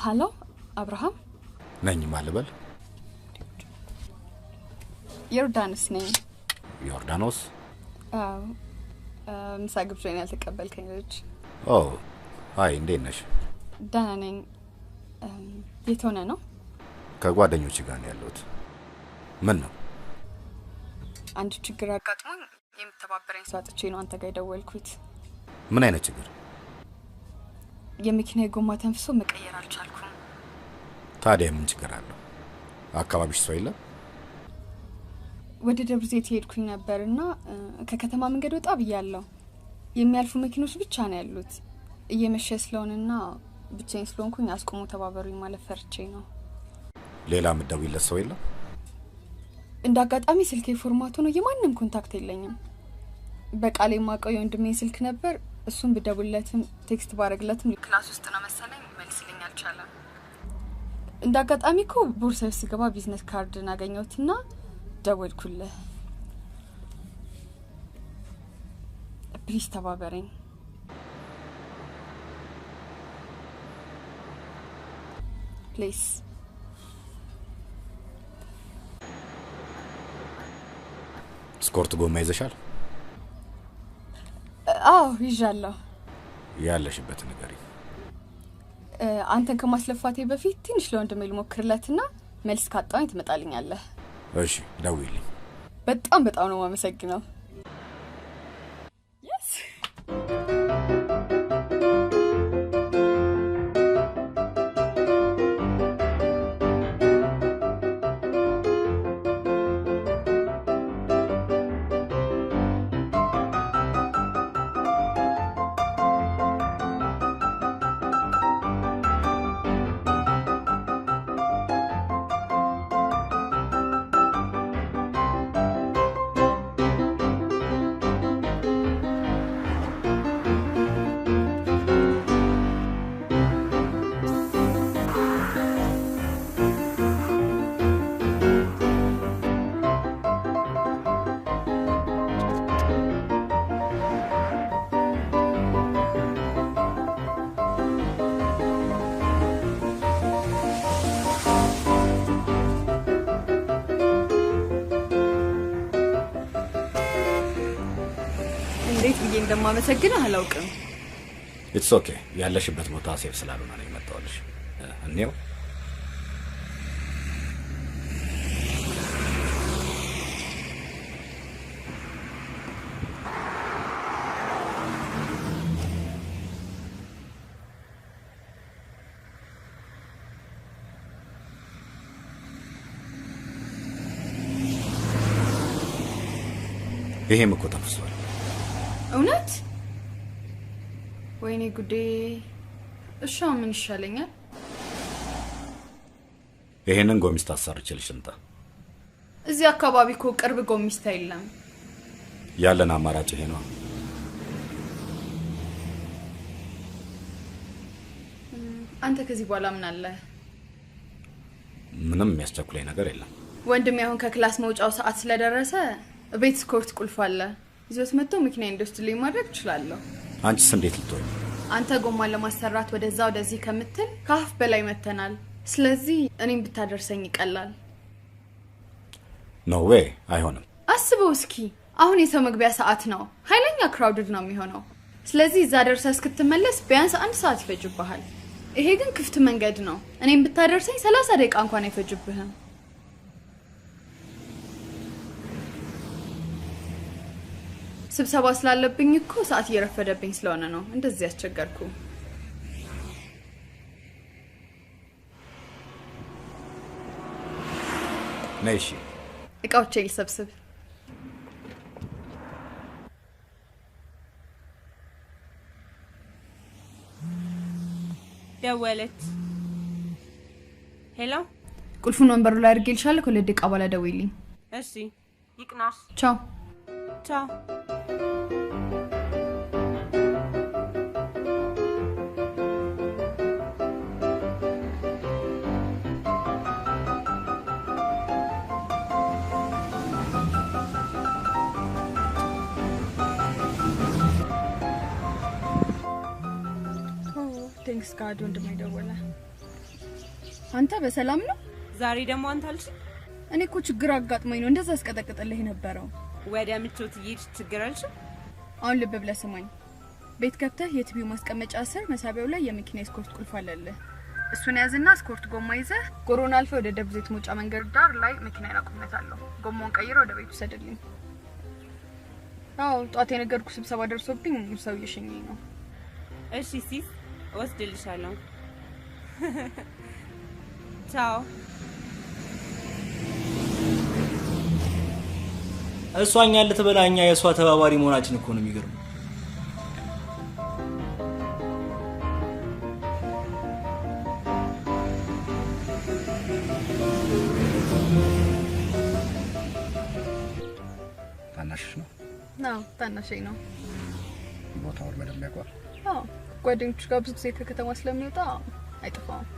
Hello, Abraham? ነኝ ማለበል ዮርዳኖስ ነኝ ዮርዳኖስ ምሳግብሽኝ ያልተቀበልከኝ ልጅ አይ እንዴት ነሽ ደህና ነኝ የት ሆነ ነው ከጓደኞች ጋር ነው ያለሁት ምን ነው አንድ ችግር አጋጥሞኝ የምተባበረኝ ሰው አጥቼ ነው አንተ ጋር ደወልኩት ምን አይነት ችግር የመኪና ጎማ ተንፍሶ መቀየር አልቻልኩም ታዲያ ምን ችግር አለው አካባቢሽ ሰው የለም ወደ ደብረ ዘይት ሄድኩኝ ነበርና ከከተማ መንገድ ወጣ ብያለሁ የሚያልፉ መኪኖች ብቻ ነው ያሉት እየመሸ ስለሆነና ብቻዬን ስለሆንኩኝ አስቆሙ ተባበሩኝ ማለት ፈርቼ ነው ሌላ ምደውይለት ሰው የለም እንዳጋጣሚ ስልኬ ፎርማቱ ነው የማንንም ኮንታክት የለኝም በቃሌ ማቀው የወንድሜ ስልክ ነበር እሱን ብደውልለትም ቴክስት ባረግለትም ክላስ ውስጥ ነው መሰለኝ መልስልኝ አልቻለም እንዳጋጣሚ እኮ ቦርሳዬ ሲገባ ቢዝነስ ካርድ አገኘሁትና ደወልኩልህ ፕሊዝ ተባበረኝ ፕሊዝ ስኮርት ጎማ ይዘሻል ይዣለሁ ያለሽበት ንገሪ አንተን ከማስለፋቴ በፊት ትንሽ ለወንድሜ ልሞክርለትና መልስ ካጣኝ ትመጣልኛለህ እሺ ደውይልኝ በጣም ነው ማመሰግነው yes እንደማመሰግነው አላውቅም It's okay ያለሽበት ቦታ ሴፍ ስላልሆነ ነው የመጣሁልሽ እኔው ይሄም እኮ ተፈስቷል እውነት ወይኔ ጉዴ እሺ ምን ይሻለኛል ይሄንን ጎሚስት አሰርችልሽ እንታ እዚህ አካባቢ እኮ ቅርብ ጎሚስት አይደለም ያለን አማራጭ ይሄ ነው አንተ ከዚህ በኋላ ምን አለ ምንም የሚያስቸኩለኝ ነገር የለም ወንድሜ አሁን ከክላስ መውጫው ሰዓት ስለደረሰ ቤት ስኮርት ቁልፍ አለ ይዞት መጥቶ መኪና ኢንዱስትሪ ማድረግ ይችላልው አንቺስ እንዴት ልትሆኚ አንተ ጎማን ለማሰራት ወደዛው ወደዚህ ከምትል ካፍ በላይ መተናል ስለዚህ እኔም ብታደርሰኝ ይቀላል ኖ ዌይ አይሆንም አስበው እስኪ አሁን የሰው መግቢያ ሰዓት ነው ኃይለኛ ክራውድድ ነው የሚሆነው ስለዚህ እዛ ደርሰህ እስክትመለስ ቢያንስ 1 ሰዓት ይፈጅብሃል ይሄ ግን ክፍት መንገድ ነው እኔም ብታደርሰኝ 30 ደቂቃ እንኳን አይፈጅብህም ስብሰባ ስላለብኝ እኮ ሰዓት እየረፈደብኝ ስለሆነ ነው እንደዚህ ያስቸገርኩ ነይሽ እቃዎቼ ልሰብስብ ደወለች ሄሎ ቁልፉን ወንበሩ ላይ አድርጌልሻለሁ ከሁለት ደቂቃ በኋላ ደውይልኝ እሺ ይቅናሽ ቻው ቻው Thanks God ወንድሜ ደወለ አንተ በሰላም ነው? ዛሬ ደግሞ አንተ አልሽ? እኔ እኮ ችግር አጋጥሞኝ ነው እንደዛ አስቀጠቀጠልህ የነበረው። ወዲያ ምቾት ይይድ ችግር አልሽ? አሁን ልብ ብለህ ስማኝ። ቤት ገብተህ የቲቪው ማስቀመጫ ስር መሳቢያው ላይ የመኪና ስኮርት ቁልፍ አለልህ። እሱን ያዝና ስኮርት ጎማ ይዘህ ጎሮን አልፈህ ወደ ደብረ ዘይት መውጫ መንገድ ዳር ላይ መኪናዬን አቁሜታለሁ። ጎማውን ቀይረህ ወደ ቤቱ ሰደልኝ። አዎ ጧት የነገርኩህ ስብሰባ ደርሶብኝ ሰው እየሸኘኝ ነው። እሺ ሲስ ወስድልሻለሁ። ቻው። እሷኛ ልትበላኛ የሷ ተባባሪ መሆናችን እኮ ነው የሚገርም። ታናሽሽ ነው? አዎ ታናሽኝ ነው። ቦታውን በደንብ ያውቃል? አዎ ጓደኞቹ ጋር ብዙ ጊዜ ከከተማ ስለሚወጣ አይጠፋም።